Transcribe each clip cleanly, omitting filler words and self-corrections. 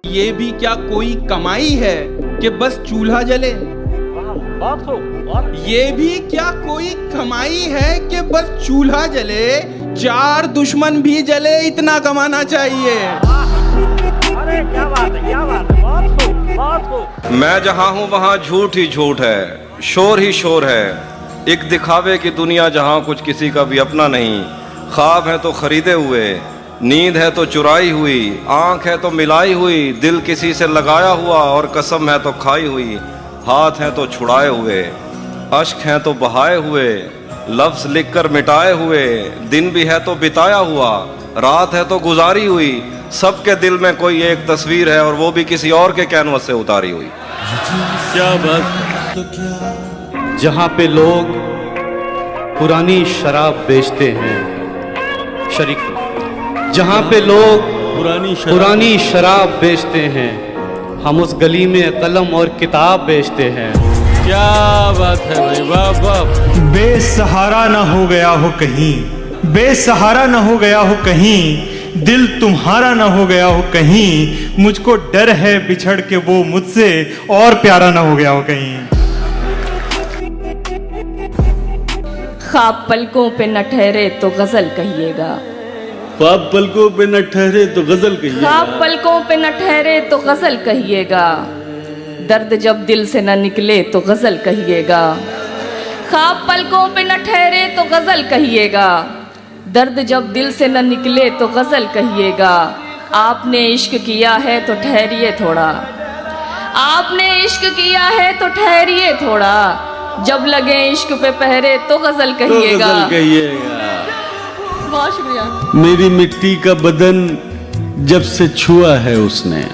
ये भी क्या कोई कमाई है कि बस चूल्हा जले। बात हो और ये भी क्या कोई कमाई है कि बस चूल्हा जले, चार दुश्मन भी जले, इतना कमाना चाहिए। अरे क्या बात है, क्या बात है, बात हो। मैं जहाँ हूँ वहाँ झूठ ही झूठ है, शोर ही शोर है। एक दिखावे की दुनिया जहाँ कुछ किसी का भी अपना नहीं। ख्वाब है तो खरीदे हुए, नींद है तो चुराई हुई, आंख है तो मिलाई हुई, दिल किसी से लगाया हुआ और कसम है तो खाई हुई। हाथ हैं तो छुड़ाए हुए, अश्क हैं तो बहाए हुए, लफ्ज लिखकर मिटाए हुए, दिन भी है तो बिताया हुआ, रात है तो गुजारी हुई। सबके दिल में कोई एक तस्वीर है और वो भी किसी और के कैनवस से उतारी हुई। क्या बात। जहाँ पे लोग पुरानी शराब बेचते हैं, शरीक, जहाँ पे लोग पुरानी शराब बेचते हैं, हम उस गली में कलम और किताब बेचते हैं। क्या बात है भाई, वाह वाह। बेसहारा न हो गया हो कहीं, बेसहारा न हो गया हो कहीं, दिल तुम्हारा न हो गया हो कहीं, मुझको डर है बिछड़ के वो मुझसे और प्यारा न हो गया हो कहीं। ख्वाब पलकों पे न ठहरे तो गजल कहिएगा, ख्वाब पलकों पे न ठहरे तो गजल कहिएगा, ख्वाब पलकों पे न ठहरे तो गजल कहिएगा, दर्द जब दिल से न निकले तो गजल कहिएगा। ख्वाब पलकों पे न ठहरे तो गजल कहिएगा, दर्द जब दिल से न निकले तो गजल कहिएगा। आपने इश्क किया है तो ठहरिए थोड़ा, आपने इश्क किया है तो ठहरिए थोड़ा, जब लगे इश्क पे पहरे तो गजल कहिएगा। तो गजल कहिएगा। बहुत शुक्रिया। मेरी मिट्टी का बदन जब से छुआ है उसने,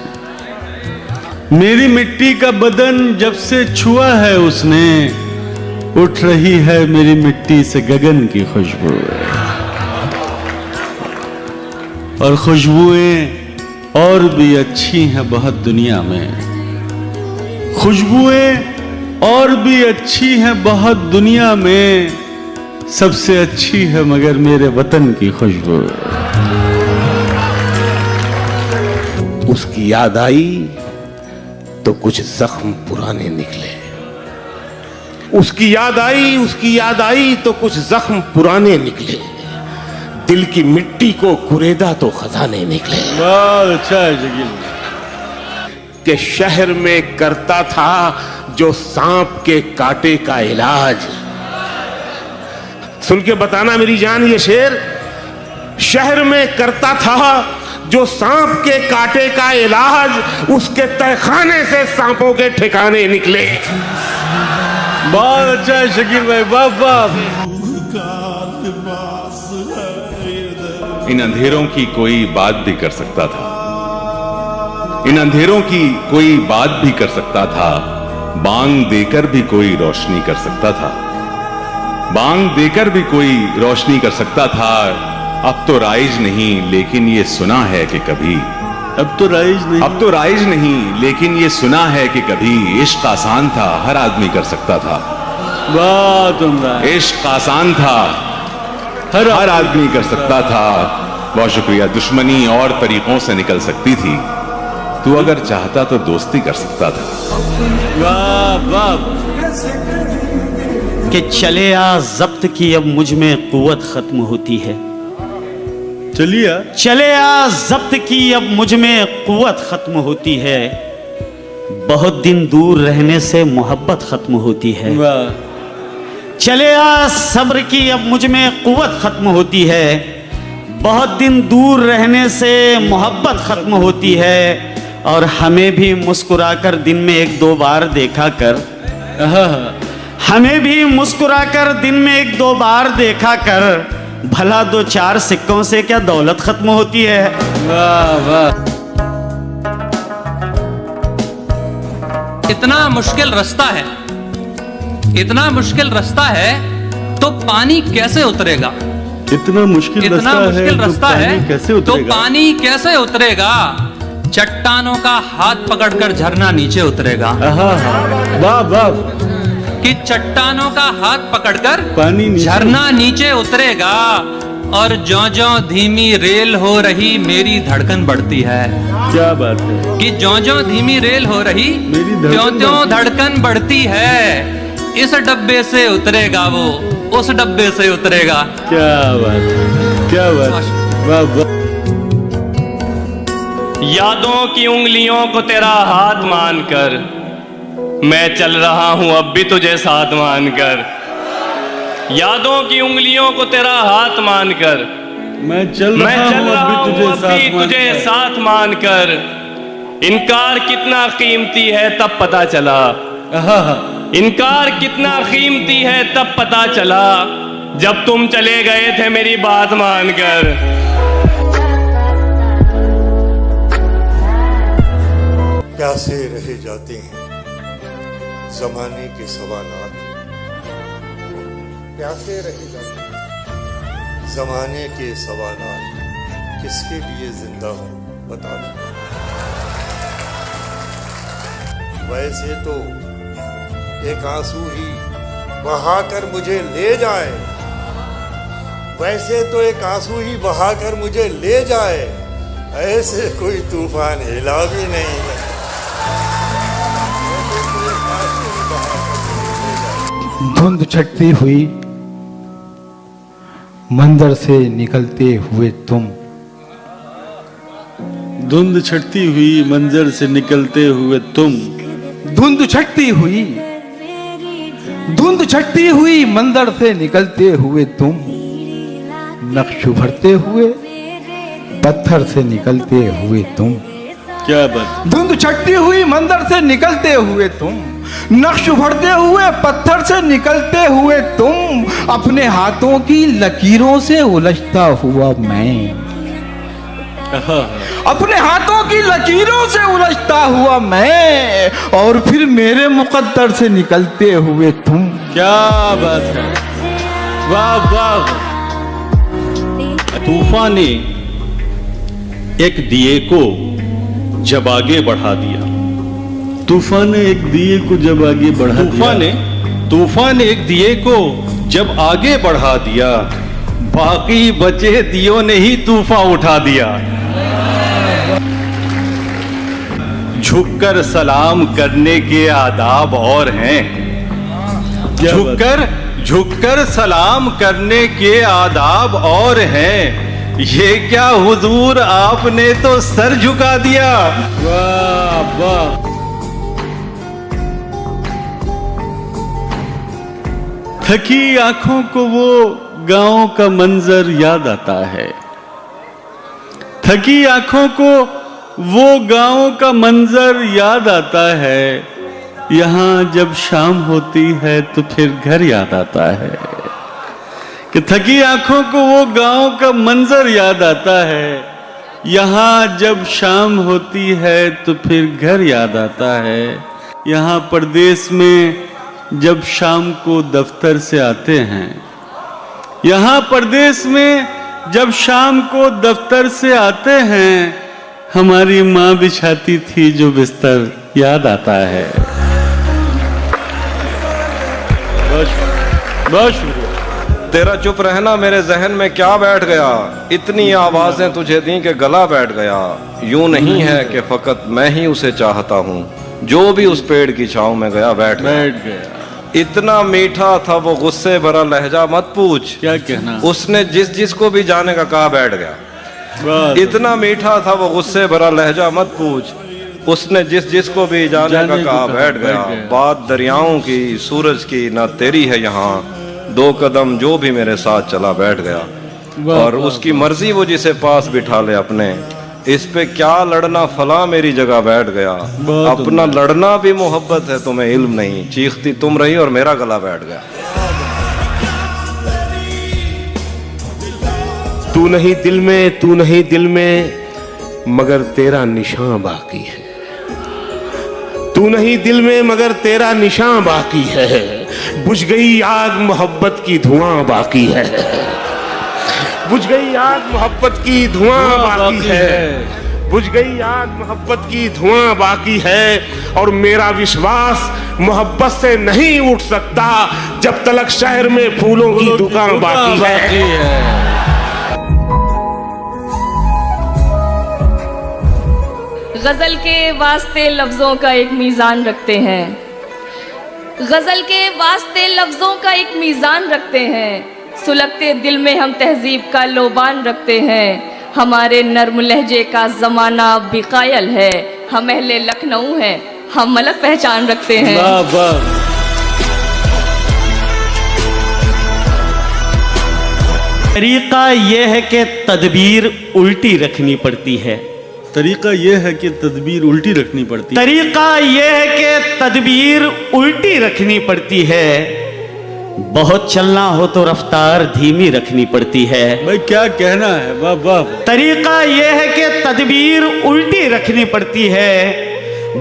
मेरी मिट्टी का बदन जब से छुआ है उसने, उठ रही है मेरी मिट्टी से गगन की खुशबू, और खुशबुएं और भी अच्छी हैं बहुत दुनिया में, खुशबुएं और भी अच्छी हैं बहुत दुनिया में, सबसे अच्छी है मगर मेरे वतन की खुशबू। उसकी याद आई तो कुछ जख्म पुराने निकले, उसकी याद आई, उसकी याद आई तो कुछ जख्म पुराने निकले, दिल की मिट्टी को कुरेदा तो खजाने निकले। बहुत अच्छा है शकील। कि शहर में करता था जो सांप के कांटे का इलाज, सुन के बताना मेरी जान ये शेर, शहर में करता था जो सांप के कांटे का इलाज, उसके तहखाने से सांपों के ठिकाने निकले। बहुत अच्छा है शकील भाई, वाह वाह। इन अंधेरों की कोई बात भी कर सकता था, इन अंधेरों की कोई बात भी कर सकता था, बांग देकर भी कोई रोशनी कर सकता था, बांग देकर भी कोई रोशनी कर सकता था। अब तो राइज नहीं लेकिन ये सुना है कि कभी, अब तो राइज नहीं, अब तो राइज नहीं लेकिन ये सुना है कि कभी, इश्क आसान था हर आदमी कर सकता था। बहुत उम्दा। इश्क आसान था हर आदमी कर सकता था। बहुत शुक्रिया। दुश्मनी और तरीकों से निकल सकती थी, तू अगर चाहता तो दोस्ती कर सकता था। वाह वाह। कि चले आ जब्त की अब मुझ में कुव्वत खत्म होती है, चलिए चले आ जब्त की अब मुझ में कुव्वत खत्म होती है, बहुत दिन दूर रहने से मोहब्बत खत्म होती है। वाह। चले आ सब्र की अब मुझ में कुव्वत खत्म होती है, बहुत दिन दूर रहने से मोहब्बत खत्म होती है, और हमें भी मुस्कुराकर दिन में एक दो बार देखा कर, हमें भी मुस्कुराकर दिन में एक दो बार देखा कर, भला दो चार सिक्कों से क्या दौलत खत्म होती है। वाह वाह। इतना मुश्किल रास्ता है, इतना मुश्किल रास्ता है तो पानी कैसे उतरेगा, इतना मुश्किल रास्ता है कैसे तो उतरेगा, पानी कैसे उतरेगा, चट्टानों का हाथ पकड़कर झरना नीचे उतरेगा। वाह वाह। कि चट्टानों का हाथ पकड़कर पानी झरना नीचे उतरेगा, और ज्यों-ज्यों धीमी रेल हो रही मेरी धड़कन बढ़ती है। क्या बात है कि ज्यों-ज्यों धीमी रेल हो रही त्यों-त्यों धड़कन बढ़ती है। इस डब्बे से उतरेगा वो, उस डब्बे से उतरेगा। क्या बात है, क्या बात, वाह वाह। यादों की उंगलियों को तेरा हाथ मानकर मैं चल रहा हूं अब भी तुझे साथ मानकर। यादों की उंगलियों को तेरा हाथ मानकर मैं चल रहा हूं अब भी तुझे साथ मानकर। इनकार कितना कीमती है तब पता चला, इनकार कितना कीमती है तब पता चला, जब तुम चले गए थे मेरी बात मानकर। प्यासे रह जाते हैं जमाने के सवालात, प्यासे रह जाते हैं जमाने के सवालात। किसके लिए जिंदा हो बता दो। वैसे तो एक आंसू ही बहाकर मुझे ले जाए, वैसे तो एक आंसू ही बहाकर मुझे ले जाए, ऐसे कोई तूफान हिला भी नहीं है। धुंध छटती हुई मंदिर से निकलते हुए तुम, धुंध छटती हुई मंजर से निकलते हुए तुम, धुंध छटती हुई, धुंध छटती हुई मंदिर से निकलते हुए तुम, नक्श उभरते हुए पत्थर से निकलते हुए तुम। क्या बात। धुंध छटती हुई मंदिर से निकलते हुए तुम, नक्श उभरते हुए पत्थर से निकलते हुए तुम, अपने हाथों की लकीरों से उलझता हुआ मैं, अपने हाथों की लकीरों से उलझता हुआ मैं, और फिर मेरे मुकद्दर से निकलते हुए तुम। क्या बात है, वाह वाह। तूफान ने एक दिए को जब आगे बढ़ा दिया, तूफान ने एक दिए को जब आगे बढ़ा दिया, तूफान ने एक दिए को जब आगे बढ़ा दिया, बाकी बचे दियों ने ही तूफान उठा दिया। झुककर सलाम करने के आदाब और हैं, झुककर सलाम करने के आदाब और हैं, ये क्या हुजूर आपने तो सर झुका दिया। वाह वाह। थकी आंखों को वो गांव का मंजर याद आता है, थकी आंखों को वो गांव का मंजर याद आता है, यहाँ जब शाम होती है तो फिर घर याद आता है। कि थकी आंखों को वो गांव का मंजर याद आता है, यहाँ जब शाम होती है तो फिर घर याद आता है। यहाँ परदेश में जब शाम को दफ्तर से आते हैं, यहाँ परदेश में जब शाम को दफ्तर से आते हैं, हमारी माँ बिछाती थी जो बिस्तर याद आता है। बहुत शुक्रिया। तेरा चुप रहना मेरे जहन में क्या बैठ गया, इतनी आवाजें तुझे दी कि गला बैठ गया। यूं नहीं है कि फकत मैं ही उसे चाहता हूँ, जो भी उस पेड़ की छांव में गया बैठ गया। इतना मीठा था वो गुस्से भरा लहजा मत पूछ, क्या कहना, उसने जिस जिस को भी जाने का कहा बैठ गया। इतना मीठा था वो गुस्से भरा लहजा मत पूछ, उसने जिस जिस को भी जाने का कहा बैठ गया। बात दरियाओं की सूरज की ना तेरी है यहाँ, दो कदम जो भी मेरे साथ चला बैठ गया। और उसकी मर्जी वो जिसे पास बिठा ले अपने, इस पे क्या लड़ना फला मेरी जगह बैठ गया। अपना लड़ना भी मोहब्बत है तुम्हें इल्म नहीं, चीखती तुम रही और मेरा गला बैठ गया। तू नहीं दिल में, तू नहीं दिल में, मगर तेरा निशान बाकी है। तू नहीं दिल में मगर तेरा निशान बाकी है। बुझ गई आग मोहब्बत की धुआं बाकी है, बुझ गई आग मोहब्बत की धुआं बाकी है, बुझ गई आग मोहब्बत की धुआं बाकी है। और मेरा विश्वास मोहब्बत से नहीं उठ सकता जब तक शहर में फूलों की दुकान बाकी है। गजल के वास्ते लफ्जों का एक मीज़ान रखते हैं, गजल के वास्ते लफ्जों का एक मीज़ान रखते हैं, सुलगते दिल में हम तहजीब का लोबान रखते हैं। हमारे नर्म लहजे का ज़माना अब भी कायल है, हम अहले लखनऊ हैं, हम अलग पहचान रखते हैं। वाह वाह। तरीका यह है कि तदबीर उल्टी रखनी पड़ती है। तरीका यह है कि तदबीर उल्टी रखनी पड़ती है। तरीका यह है कि तदबीर उल्टी रखनी पड़ती है। बहुत चलना हो तो रफ्तार धीमी रखनी पड़ती है। भाई क्या कहना है, वाह वाह। तरीका यह है कि तदबीर उल्टी रखनी पड़ती है।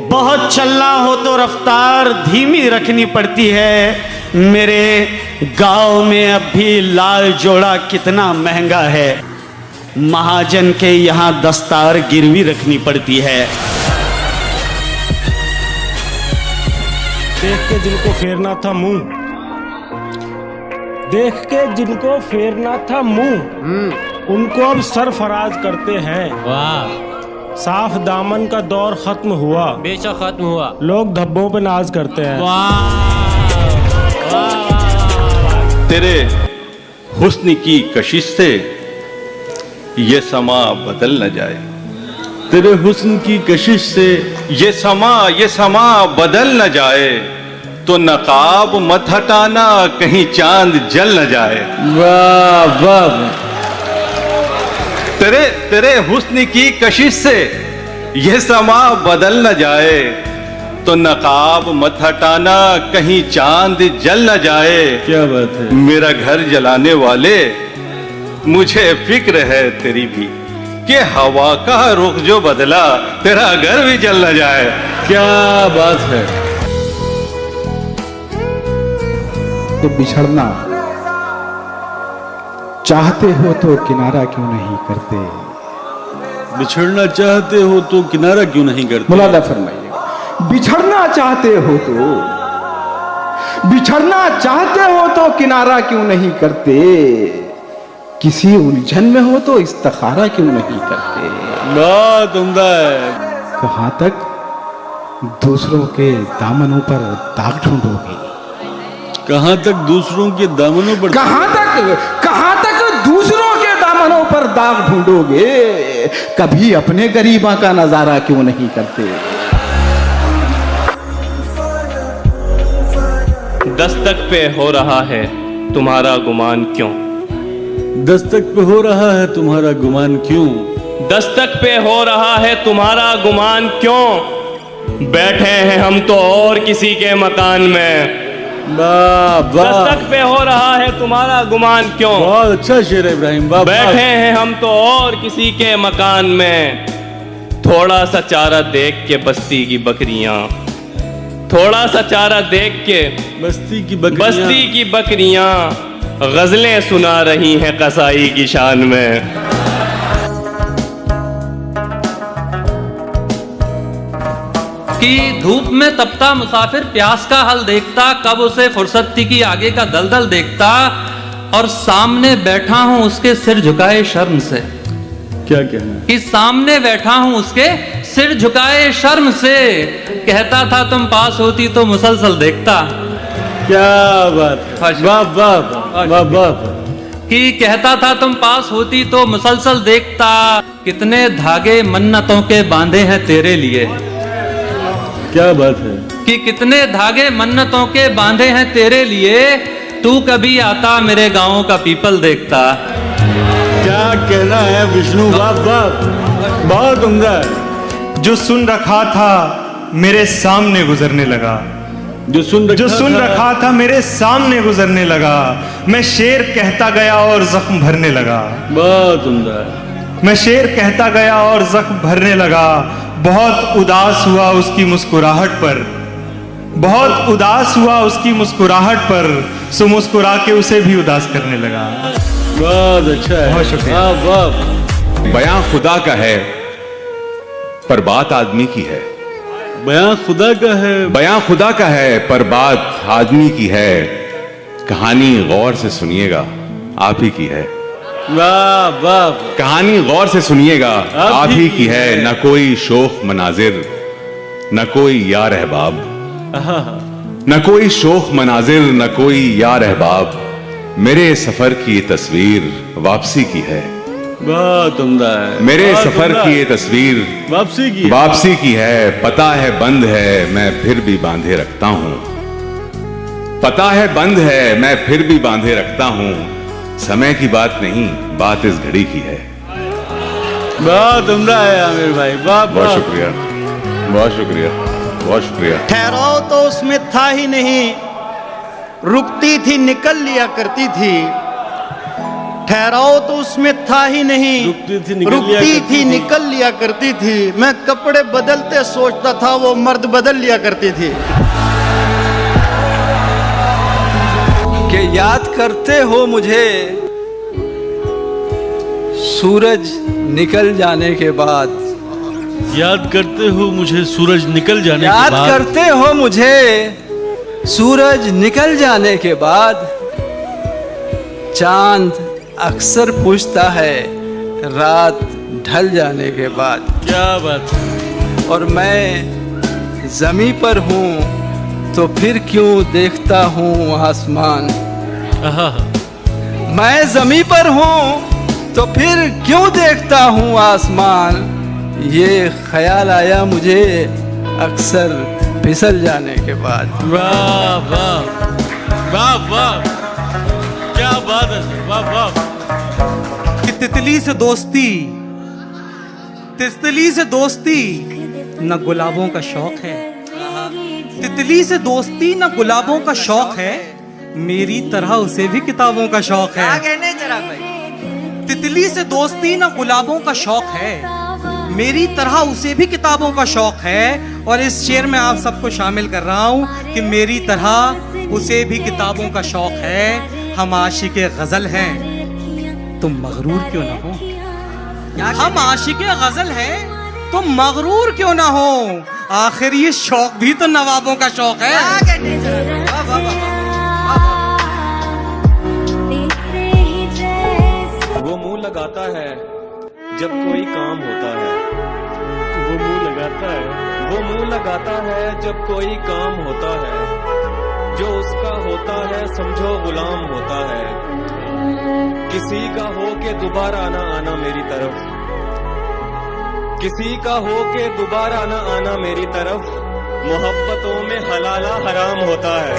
बहुत चलना हो तो रफ्तार धीमी रखनी पड़ती है। मेरे गांव में अब भी लाल जोड़ा कितना महंगा है, महाजन के यहाँ दस्तार गिरवी रखनी पड़ती है। देख के जिनको फेरना था मुंह, देख के जिनको फेरना था मुंह, उनको अब सरफराज करते हैं। वाह। साफ दामन का दौर खत्म हुआ, बेशक खत्म हुआ। लोग धब्बों पे नाज करते हैं। तेरे हुस्न की कशिश से ये समा बदल न जाए, तेरे हुस्न की कशिश से ये समा बदल न जाए, तो नकाब मत हटाना कहीं चांद जल न जाए। वाह वाह। तेरे हुस्न की कशिश से ये समा बदल न जाए, तो नकाब मत हटाना कहीं चांद जल न जाए। क्या बात है। मेरा घर जलाने वाले, मुझे फिक्र है तेरी भी, कि हवा का रुख जो बदला तेरा घर भी जल न जाए। क्या बात है। तो बिछड़ना चाहते हो तो किनारा क्यों नहीं करते? बिछड़ना चाहते हो तो किनारा क्यों नहीं करते? मुलादा फरमाइएगा। बिछड़ना चाहते हो तो, बिछड़ना चाहते हो तो किनारा क्यों नहीं करते? किसी उलझन में हो तो इस्तिखारा क्यों नहीं करते? बहुत उम्दा है। कहां तक दूसरों के दामनों पर दाग ढूंढोगे? कहां तक दूसरों के दामनों पर, कहां तक दूसरों के दामनों पर दाग ढूंढोगे? कभी अपने गरीबा का नजारा क्यों नहीं करते? दस्तक पे हो रहा है तुम्हारा गुमान क्यों? दस्तक पे हो रहा है तुम्हारा गुमान क्यों? दस्तक पे हो रहा है तुम्हारा गुमान क्यों? बैठे हैं हम तो और किसी के मकान में। दस्तक पे हो रहा है तुम्हारा गुमान क्यों? बहुत अच्छा शेर है इब्राहिम। बैठे हैं हम तो और किसी के मकान में। थोड़ा सा चारा देख के बस्ती की बकरियां, थोड़ा सा चारा देख के बस्ती की बकरियां गजलें सुना रही हैं कसाई की शान में। कि धूप में तपता मुसाफिर प्यास का हल देखता, कब उसे फुर्सत थी कि आगे का दलदल देखता, और सामने बैठा हूं उसके सिर झुकाए शर्म से। क्या कहना? कि सामने बैठा हूं उसके सिर झुकाए शर्म से, कहता था तुम पास होती तो मुसलसल देखता। क्या बात है। वाह वाह वाह वाह। कि कहता था तुम पास होती तो मुसलसल देखता, कितने धागे मन्नतों के बांधे हैं तेरे लिए। क्या बात है। कि कितने धागे मन्नतों के बांधे हैं तेरे लिए, तू कभी आता मेरे गांव का पीपल देखता। क्या कहना है विष्णु। वाह वाह, बहुत उम्दा है। जो सुन रखा था मेरे सामने गुजरने लगा, जो सुन रखा था मेरे सामने गुजरने लगा, मैं शेर कहता गया और जख्म भरने लगा। बहुत उम्दा है। मैं शेर कहता गया और जख्म भरने लगा। बहुत उदास हुआ उसकी मुस्कुराहट पर, बहुत उदास हुआ उसकी मुस्कुराहट पर, सो मुस्कुरा के उसे भी उदास करने लगा। बहुत अच्छा है। बहुत शुक्रिया। वाह। बयां खुदा का है पर बात आदमी की है। बयां खुदा का है, बयां खुदा का है पर बात आदमी की है। कहानी गौर से सुनिएगा, आप ही की है। वाह वाह। कहानी गौर से सुनिएगा, आप ही की है। न कोई शोख मनाजिर, न कोई यार अहबाब, न कोई शोख मनाजिर, न कोई यार अहबाब। मेरे सफर की ये तस्वीर वापसी की है। बहुत उम्दा है। मेरे सफर की ये तस्वीर वापसी की है। पता है बंद है, मैं फिर भी बांधे रखता हूं। पता है बंद है, मैं फिर भी बांधे रखता हूं। समय की बात नहीं, बात इस घड़ी की है। बहुत उम्दा है आमिर भाई, बहुत शुक्रिया, बहुत शुक्रिया, बहुत शुक्रिया। ठहराव तो उसमें था ही नहीं, रुकती थी निकल लिया करती थी। ठहराव तो उसमें था ही नहीं, रुकती थी निकल लिया करती थी। मैं कपड़े बदलते सोचता था, वो मर्द बदल लिया करती थी। कि याद करते हो मुझे सूरज निकल जाने के बाद। याद करते हो मुझे सूरज निकल जाने के याद बाद। करते हो मुझे सूरज निकल जाने के बाद। चांद अक्सर पूछता है रात ढल जाने के बाद। क्या बात है। और मैं जमी पर हूँ तो फिर क्यों देखता हूँ आसमान। मैं जमी पर हूँ तो फिर क्यों देखता हूँ आसमान। ये ख्याल आया मुझे अक्सर फिसल जाने के बाद। वाह वाह वाह वाह, क्या बात है, वाह वाह। कि तितली से दोस्ती, तितली से दोस्ती न गुलाबों का शौक है। तितली से दोस्ती न गुलाबों का शौक है, मेरी तरह उसे भी किताबों का शौक है। तितली से दोस्ती न गुलाबों का शौक है, मेरी तरह उसे भी किताबों का शौक है। और इस शेर में आप सबको शामिल कर रहा हूँ कि मेरी तरह उसे भी किताबों का शौक है। हम आशिक़े गजल हैं, तुम मगरूर क्यों ना हो। हम आशिक़े गजल हैं, तुम मगरूर क्यों ना हो। आखिर ये शौक भी तो नवाबों का शौक है। वो मुंह लगाता है जब कोई काम होता है। वो मुंह लगाता है, वो मुंह लगाता है जब कोई काम होता है। जो उसका होता है समझो गुलाम होता है। किसी का हो के दोबारा ना आना मेरी तरफ, किसी का हो के दोबारा ना आना मेरी तरफ। मोहब्बतों में हलाला हराम होता है।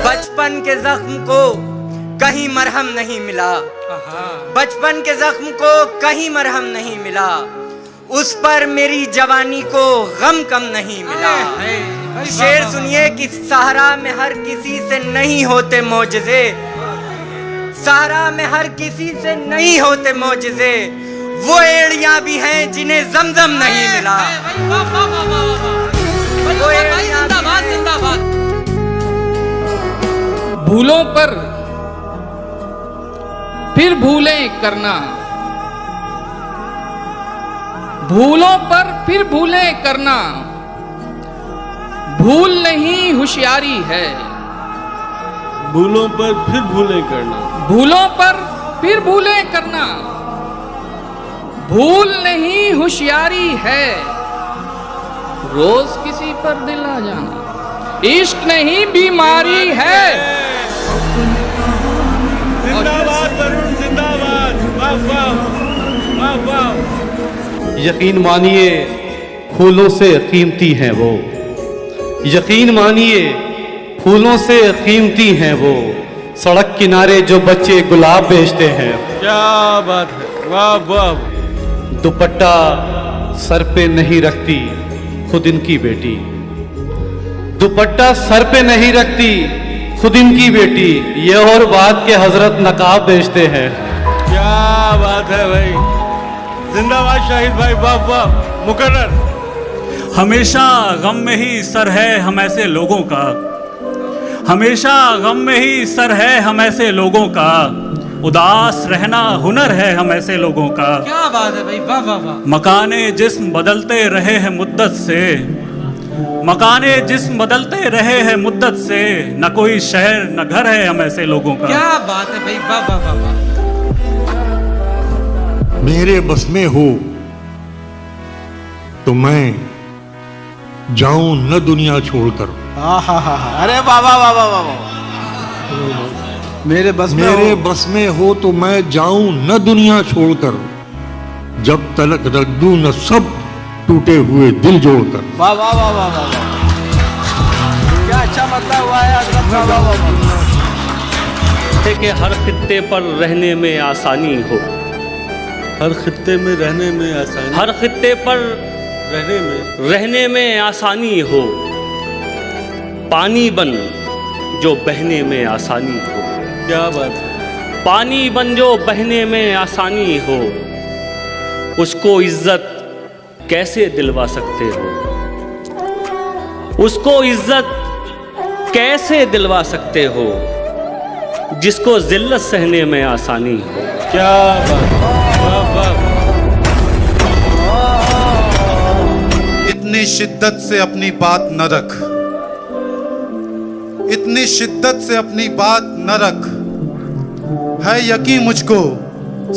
बचपन के जख्म को कहीं मरहम नहीं मिला, बचपन के जख्म को कहीं मरहम नहीं मिला। उस पर मेरी जवानी को गम कम नहीं मिला। शेर सुनिए कि सहारा में हर किसी से नहीं होते मौजज़े, सहारा में हर किसी से नहीं होते मौजज़े। वो एड़ियां भी हैं जिन्हें जमजम नहीं मिला। वो एड़ियां जिंदाबाद। भूलों पर फिर भूलें करना, भूलों पर फिर भूलें करना। भूल नहीं होशियारी है, भूलों पर फिर भूलें करना। भूलों पर फिर भूलें करना। भूल नहीं होशियारी है, रोज किसी पर दिल आ जाना। इश्क नहीं बीमारी है। जिंदाबाद वरुण, जिंदाबाद। वाह वाह वाह वाह। यकीन मानिए फूलों से कीमती हैं वो, यकीन मानिए फूलों से कीमती हैं वो। सड़क किनारे जो बच्चे गुलाब बेचते हैं। क्या बात है, वाह वाह। दुपट्टा सर पे नहीं रखती खुद इनकी बेटी, दुपट्टा सर पे नहीं रखती खुद इनकी बेटी। ये और बात के हजरत नकाब बेचते हैं। क्या बात है भाई, जिंदाबाद शाहिद भाई, वाह वाह। मुकर्रर। हमेशा गम में ही सर है हम ऐसे लोगों का, हमेशा गम में ही सर है हम ऐसे लोगों का। उदास रहना हुनर है हम ऐसे लोगों का। क्या बात है भाई, वाह वाह वाह। मकाने जिस्म बदलते रहे हैं मुद्दत से, मकाने जिस्म बदलते रहे हैं मुद्दत से, न कोई शहर न घर है हम ऐसे लोगों का। क्या बात है भाई, वाह वाह वाह वाह। मेरे बस में हो तो मैं जाऊं न दुनिया छोड़कर। अरे वाह वाह वाह वाह वाह। मेरे बस में हो तो मैं जाऊं न दुनिया छोड़कर, जब तलक रख दूं न सब टूटे हुए दिल जोड़कर। वाह वाह वाह वाह वाह। क्या अच्छा मतलब हुआ है हजरत। वाह वाह वाह। कि हर खित्ते पर रहने में आसानी हो, हर खित्ते में रहने में आसानी, हर खित्ते पर रहने में आसानी हो, पानी बन जो बहने में आसानी हो। क्या बात है। पानी बन जो बहने में आसानी हो, उसको इज्जत कैसे दिलवा सकते हो, उसको इज्जत कैसे दिलवा सकते हो, जिसको जिल्लत सहने में आसानी हो। क्या बात। इतनी शिद्दत से अपनी बात न रख, इतनी शिद्दत से अपनी बात न रख, है यकीन मुझको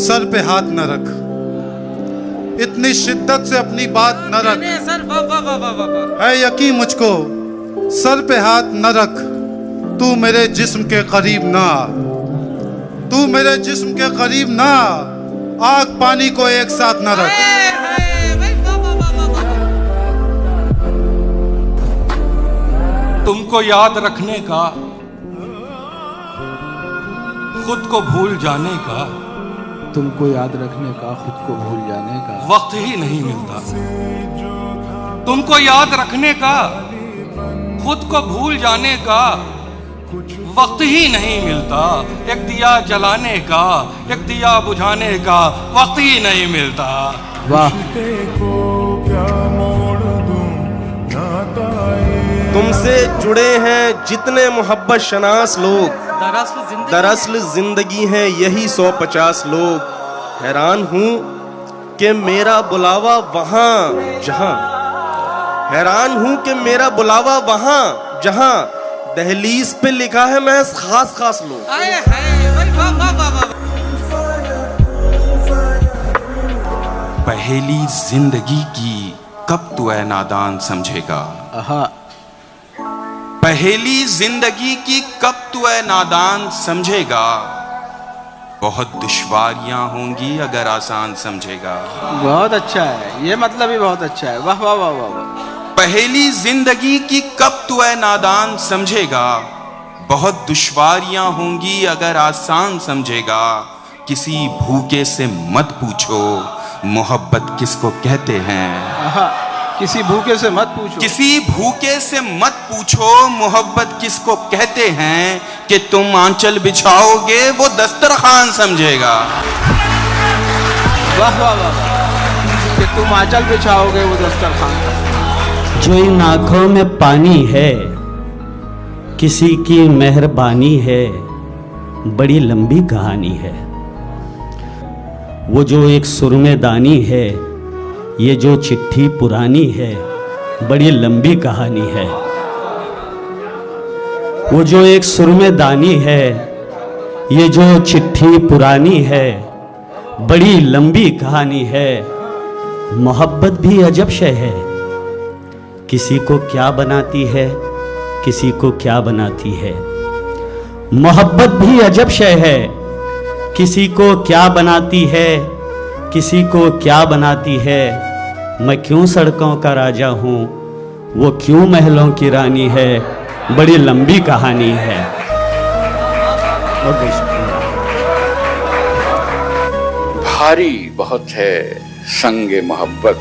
सर पे हाथ न रख। इतनी शिद्दत से अपनी बात न रख, है यकीन मुझको सर पे हाथ न रख। तू मेरे जिस्म के करीब ना आ, तू मेरे जिस्म के करीब ना आ, आग पानी को एक साथ न रख। तुमको याद रखने का, खुद को भूल जाने का, तुमको याद रखने का, खुद को भूल जाने का वक्त ही नहीं मिलता। तुमको याद रखने का, खुद को भूल जाने का वक्त ही नहीं मिलता। एक दिया जलाने का, एक दिया बुझाने का वक्त ही नहीं मिलता। वाह। तुमसे जुड़े हैं जितने मोहब्बत शनास लोग, दरअसल जिंदगी है यही 150 लोग। हैरान हूँ कि मेरा बुलावा वहाँ जहाँ, हैरान हूँ कि मेरा बुलावा वहाँ जहाँ दहलीज पे लिखा है महज खास खास लोग। पहेली जिंदगी की कब तू ऐ नादान समझेगा, पहेली जिंदगी की कब तू ऐ नादान समझेगा, बहुत दुश्वारियां होंगी अगर आसान समझेगा। बहुत अच्छा है ये, मतलब ही बहुत अच्छा है। वाह वाह वाह वाह। पहेली जिंदगी की कब तू ऐ नादान समझेगा, बहुत दुश्वारियां होंगी अगर आसान समझेगा। किसी भूखे से मत पूछो मोहब्बत किसको कहते हैं, किसी भूखे से मत पूछो, किसी भूखे से मत पूछो मोहब्बत किसको कहते हैं, कि तुम आंचल बिछाओगे वो दस्तरखान समझेगा। वाह वाह वाह। कि तुम आंचल बिछाओगे वो दस्तरखान। जो इन आंखों में पानी है किसी की मेहरबानी है, बड़ी लंबी कहानी है। वो जो एक सुरमेदानी है, ये जो चिट्ठी पुरानी है, बड़ी लंबी कहानी है। वो जो एक सुरमेदानी है, ये जो चिट्ठी पुरानी है, बड़ी लंबी कहानी है। मोहब्बत भी अजब शय है, किसी को क्या बनाती है, किसी को क्या बनाती है। मोहब्बत भी अजब शय है, किसी को क्या बनाती है, किसी को क्या बनाती है। मैं क्यों सड़कों का राजा हूँ, वो क्यों महलों की रानी है, बड़ी लंबी कहानी है। भारी बहुत है संगे मोहब्बत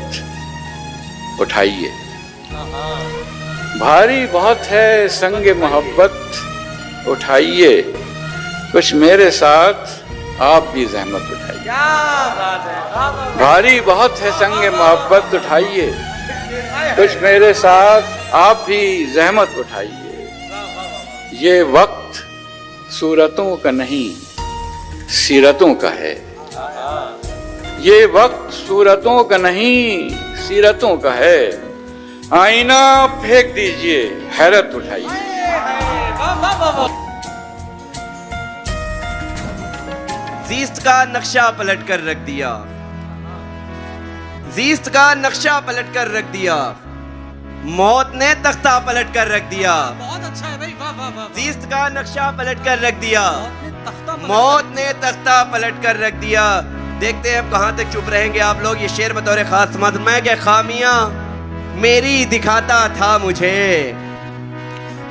उठाइए, भारी बहुत है संगे मोहब्बत उठाइए, कुछ मेरे साथ आप भी जहमत उठाइए। भारी बहुत है संगे मोहब्बत उठाइए, कुछ मेरे साथ आप भी जहमत उठाइए। ये वक्त सूरतों का नहीं सीरतों का है, ये वक्त सूरतों का नहीं सीरतों का है। आईना फेंक दीजिए, हैरत उठाइए। जीस्त का नक्शा पलट कर रख दिया, जीस्त का नक्शा पलट कर रख दिया, मौत ने तख्ता पलट कर रख दिया। बहुत अच्छा है भाई, वाह वाह वाह। जीस्त का नक्शा पलट कर रख दिया, मौत ने तख्ता पलट कर रख दिया। देखते हैं अब कहां तक चुप रहेंगे आप लोग। ये शेर बतौर खास समात मैं क्या खामियां मेरी दिखाता था मुझे,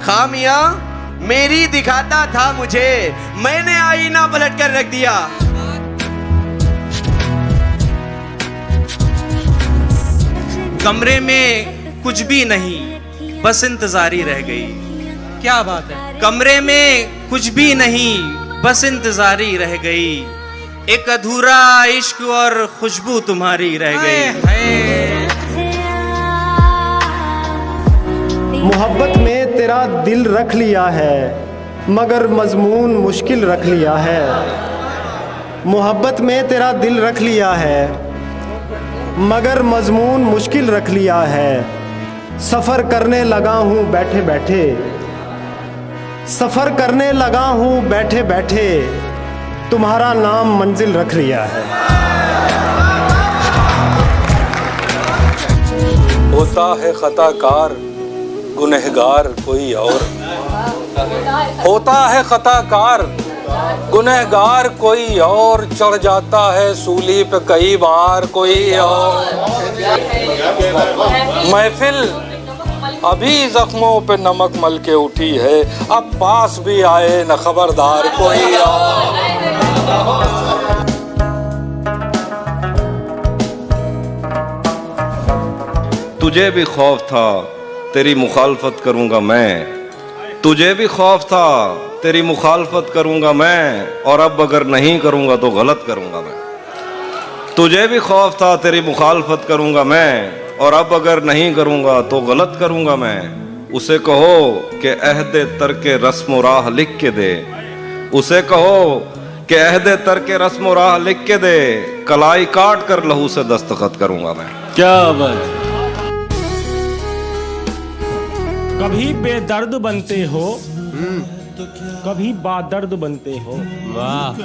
खामियां मेरी दिखाता था मुझे, मैंने आईना पलट कर रख दिया। कमरे में कुछ भी नहीं, बस इंतजारी रह गई। क्या बात है। कमरे में कुछ भी नहीं, बस इंतजारी रह गई, एक अधूरा इश्क और खुशबू तुम्हारी रह गई। मोहब्बत में तेरा दिल रख लिया है, मगर मजमून मुश्किल रख लिया है। मोहब्बत में तेरा दिल रख लिया है, मगर मजमून मुश्किल रख लिया है। सफ़र करने लगा हूँ बैठे बैठे, सफ़र करने लगा हूँ बैठे बैठे, तुम्हारा नाम मंजिल रख लिया है। होता है खताकार गुनहगार कोई और, होता है खताकार गुनहगार कोई और, चढ़ जाता है सूली पे कई बार कोई और। महफिल अभी जख्मों पे नमक मल के उठी है, अब पास भी आए न खबरदार कोई और। तुझे भी खौफ था तेरी मुखालफत करूंगा मैं, तुझे भी खौफ था तेरी मुखालफत करूंगा मैं, और अब अगर नहीं करूंगा तो गलत करूंगा मैं। तुझे भी खौफ था तेरी मुखालफत करूंगा मैं, और अब अगर नहीं करूंगा तो गलत करूंगा मैं। उसे कहो कि अहदे तरके रस्म राह लिख के दे, उसे कहो कि अहदे तरके रस्म राह लिख के दे, कलाई काट कर लहू से दस्तखत करूंगा मैं। क्या बात। कभी बेदर्द बनते हो, कभी बादर्द बनते हो। वाह।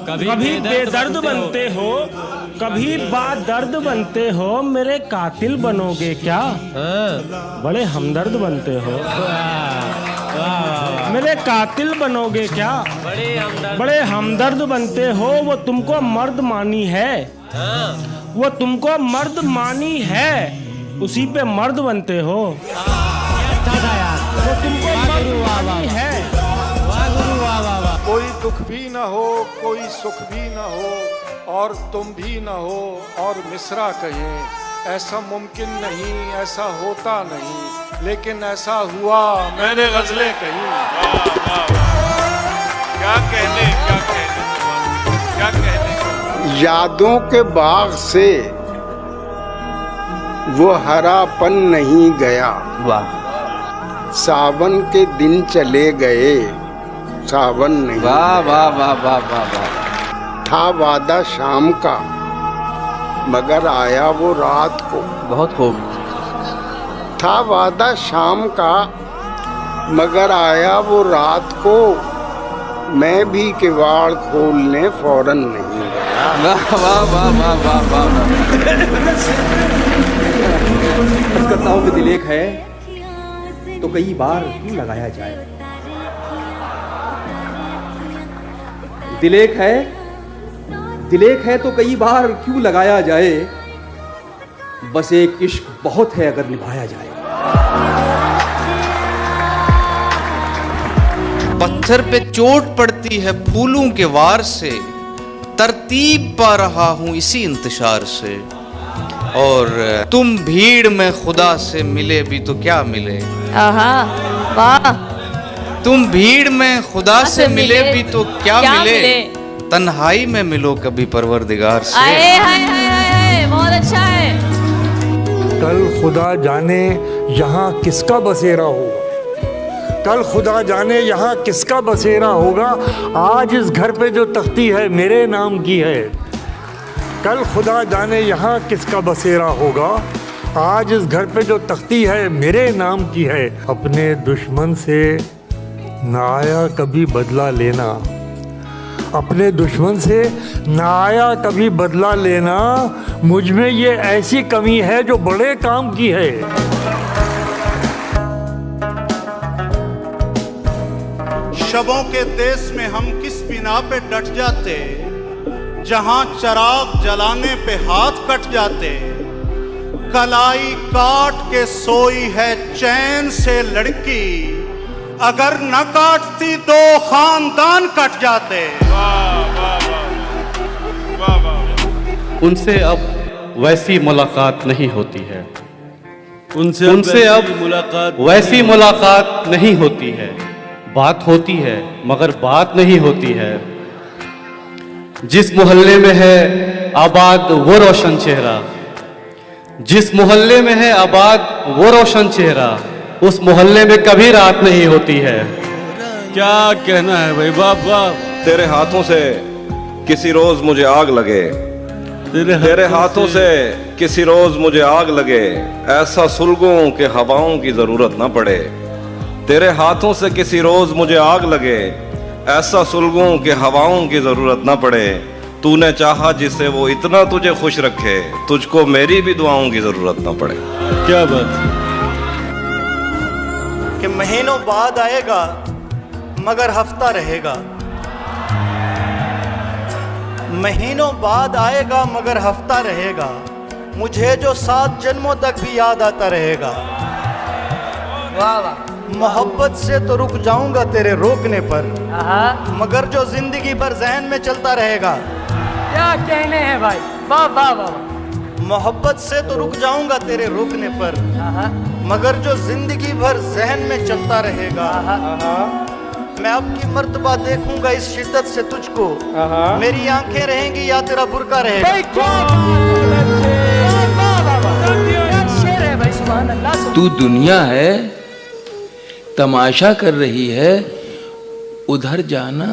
कभी बेदर्द बनते हो, कभी बादर्द बनते हो, मेरे कातिल बनोगे क्या? बड़े हमदर्द बनते हो। मेरे कातिल बनोगे क्या? बड़े हमदर्द बनते हो। वो तुमको मर्द मानी है, वो तुमको मर्द मानी है, उसी पे मर्द बनते हो। वो तुमको मर्द मानी है। कोई दुख भी न हो, कोई सुख भी न हो, और तुम भी न हो, और मिसरा कहें ऐसा मुमकिन नहीं, ऐसा होता नहीं, लेकिन ऐसा हुआ, मैंने गजलें कही। क्या कहने, क्या कहने, क्या कहने। यादों के बाग से वो हरापन नहीं गया। वाह। सावन के दिन चले गए, सावन नहीं। वाह वाह वाह वाह वाह वाह। था वादा शाम का, मगर आया वो रात को। बहुत खूब। था वादा शाम का, मगर आया वो रात को, मैं भी किवाड़ खोलने फौरन नहीं गया। वाह वाह वाह वाह वाह वाह। करता हूँ कि दिल एक है तो कई बार क्यों लगाया जाए। दिल एक है, दिल एक है तो कई बार क्यों लगाया जाए, बस एक इश्क बहुत है अगर निभाया जाए। पत्थर पे चोट पड़ती है फूलों के वार से, तरतीब पा रहा हूँ इसी इंतशार से, और तुम भीड़ में खुदा से मिले भी तो क्या मिले। वाह। तुम भीड़ में खुदा से मिले भी तो क्या मिले, तन्हाई में मिलो कभी परवरदिगार से। आए, हाय हाय हाय, बहुत अच्छा है। कल खुदा जाने यहाँ किसका बसेरा होगा, कल खुदा जाने यहाँ किसका बसेरा होगा। आज इस घर पे जो तख्ती है मेरे नाम की है, कल खुदा जाने यहाँ किसका बसेरा होगा। आज इस घर पे जो तख्ती है मेरे नाम की है। अपने दुश्मन से ना आया कभी बदला लेना, अपने दुश्मन से ना आया कभी बदला लेना। मुझ में ये ऐसी कमी है जो बड़े काम की है। शबों के देश में हम किस बिना पे डट जाते, जहां चराग जलाने पे हाथ कट जाते। कलाई काट के सोई है चैन से लड़की, अगर न काटती दो खानदान कट जाते। उनसे अब वैसी मुलाकात नहीं होती है, उनसे अब वैसी मुलाकात नहीं होती है। बात होती है मगर बात नहीं होती है। जिस मोहल्ले में है आबाद वो रोशन चेहरा, जिस मोहल्ले में है आबाद वो रोशन चेहरा, उस मोहल्ले में कभी रात नहीं होती है। क्या कहना है भाई बाप बाप। तेरे हाथों से किसी रोज मुझे आग लगे, तेरे हाथों से किसी रोज मुझे आग लगे। ऐसा सुलगों के हवाओं की जरूरत ना पड़े। तेरे हाथों से किसी रोज मुझे आग लगे, ऐसा सुलगों के हवाओं की जरूरत ना पड़े। तूने चाहा जिससे वो इतना तुझे खुश रखे, तुझको मेरी भी दुआओं की जरूरत ना पड़े। क्या बात कि महीनों बाद आएगा मगर हफ्ता रहेगा, महीनों बाद आएगा मगर हफ्ता रहेगा। मुझे जो 7 जन्मों तक भी याद आता रहेगा। वाह वाह। मोहब्बत से तो रुक जाऊंगा तेरे रोकने पर, मगर जो जिंदगी भर जहन में चलता रहेगा। क्या कहने हैं भाई, वाह वाह वाह। मोहब्बत से तो रुक जाऊंगा तेरे रोकने पर, मगर जो जिंदगी भर जहन में चलता रहेगा। मैं अब की मर्तबा देखूंगा इस शिद्दत से तुझको, मेरी आंखें रहेंगी या तेरा बुर्का रहेगा। तू दुनिया है तमाशा कर रही है, उधर जाना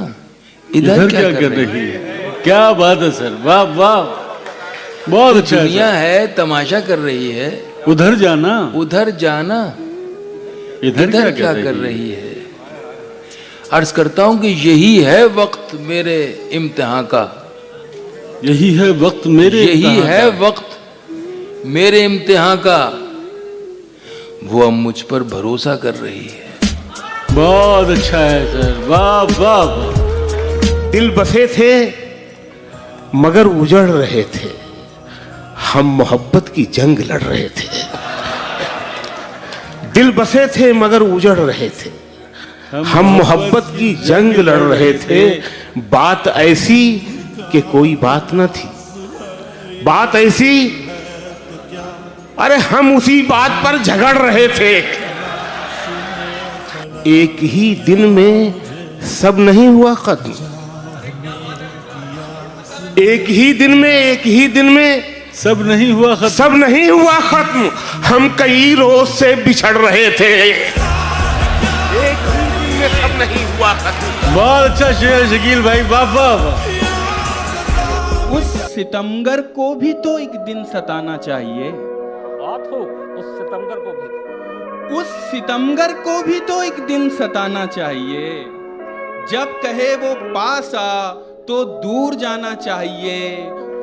इधर क्या कर रही है। क्या बात है सर, वाह वाह, बहुत अच्छा। दुनिया है तमाशा कर रही है, उधर जाना इधर क्या कर रही है। अर्ज करता हूं कि यही है वक्त मेरे इम्तिहान का, यही है वक्त मेरे इम्तिहान का। वो अब मुझ पर भरोसा कर रही है। बहुत अच्छा है सर, वाह वाह वाह। दिल बसे थे मगर उजड़ रहे थे, हम मोहब्बत की जंग लड़ रहे थे। दिल बसे थे मगर उजड़ रहे थे, हम मोहब्बत की जंग लड़ रहे थे। बात ऐसी कि कोई बात न थी, बात ऐसी, अरे हम उसी बात पर झगड़ रहे थे। एक ही दिन में सब नहीं हुआ खत्म, एक ही दिन में सब नहीं हुआ खत्म। हम कई रोज से बिछड़ रहे थे, एक ही दिन में सब नहीं हुआ खत्म। बहुत अच्छा शेर शकील भाई, वाह वाह। उस सितमगर को भी तो एक दिन सताना चाहिए। बात हो उस सितमगर को भी, उस सितमगर को भी तो एक दिन सताना चाहिए। जब कहे वो पास आ तो दूर जाना चाहिए,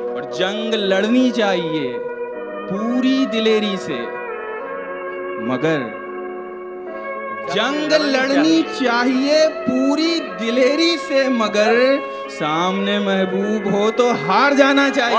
और जंग लड़नी चाहिए पूरी दिलेरी से। मगर जंग लड़नी चाहिए पूरी दिलेरी से, मगर सामने महबूब हो तो हार जाना चाहिए।